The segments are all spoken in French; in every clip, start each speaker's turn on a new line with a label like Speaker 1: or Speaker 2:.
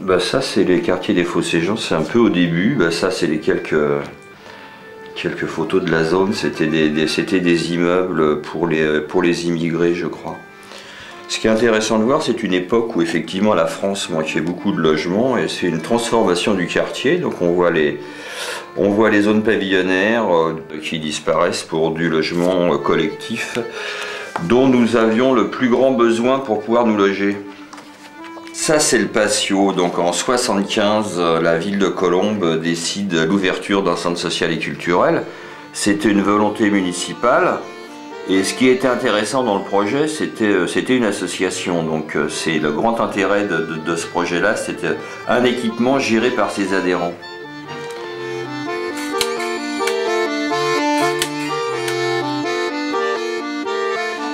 Speaker 1: Bah ça c'est les quartiers des Fosséjean, c'est un peu au début. Bah ça c'est les quelques photos de la zone, c'était des immeubles pour les immigrés je crois. Ce qui est intéressant de voir, c'est une époque où effectivement la France manquait beaucoup de logements et c'est une transformation du quartier. Donc on voit les zones pavillonnaires qui disparaissent pour du logement collectif dont nous avions le plus grand besoin pour pouvoir nous loger. Ça c'est le patio, donc en 1975 la ville de Colombes décide l'ouverture d'un centre social et culturel. C'était une volonté municipale et ce qui était intéressant dans le projet c'était une association, donc c'est le grand intérêt de ce projet là, c'était un équipement géré par ses adhérents.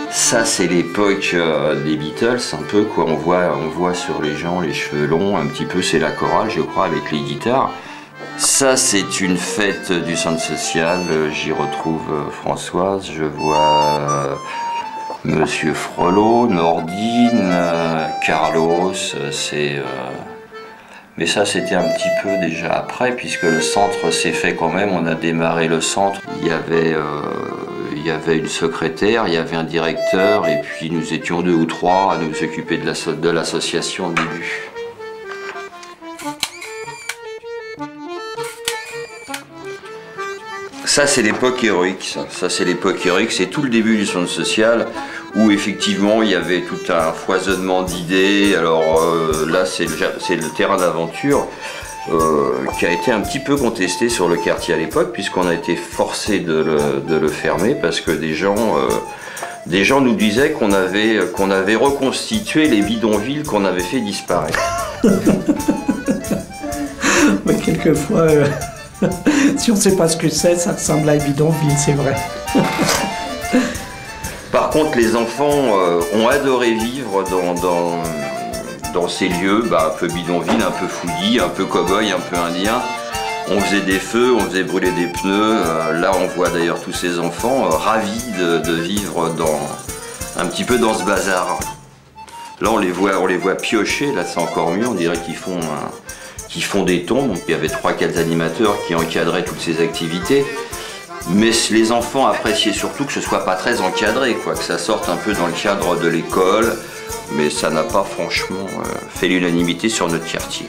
Speaker 1: Ça c'est l'époque des Beatles, un peu quoi, on voit sur les gens les cheveux longs, un petit peu c'est la chorale je crois avec les guitares. Ça c'est une fête du centre social, j'y retrouve Françoise, je vois Monsieur Frollo, Nordine, Carlos, mais ça c'était un petit peu déjà après puisque le centre s'est fait quand même, on a démarré le centre, il y avait une secrétaire, il y avait un directeur et puis nous étions 2 ou 3 à nous occuper de l'association au début. Ça c'est l'époque héroïque, ça c'est l'époque héroïque, c'est tout le début du centre social où effectivement il y avait tout un foisonnement d'idées. Alors là c'est le terrain d'aventure qui a été un petit peu contesté sur le quartier à l'époque puisqu'on a été forcé de le fermer parce que des gens nous disaient qu'on avait reconstitué les bidonvilles qu'on avait fait disparaître.
Speaker 2: Mais quelquefois... si on ne sait pas ce que c'est, ça ressemble à un bidonville, c'est vrai.
Speaker 1: Par contre, les enfants ont adoré vivre dans ces lieux, un peu bidonville, un peu fouillis, un peu cow-boy, un peu indien. On faisait des feux, on faisait brûler des pneus. Là, on voit d'ailleurs tous ces enfants ravis de vivre un petit peu dans ce bazar. Là, on les voit piocher, là c'est encore mieux, on dirait qu'ils font des tombes. Donc, il y avait 3-4 animateurs qui encadraient toutes ces activités. Mais les enfants appréciaient surtout que ce soit pas très encadré, quoi, que ça sorte un peu dans le cadre de l'école. Mais ça n'a pas franchement fait l'unanimité sur notre quartier.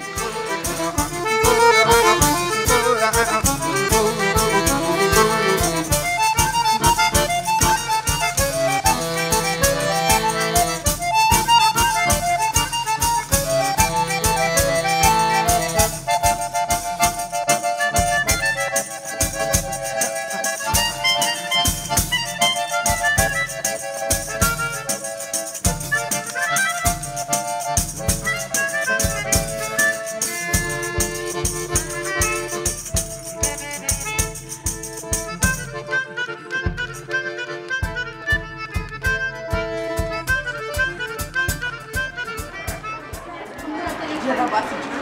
Speaker 3: Já não basta de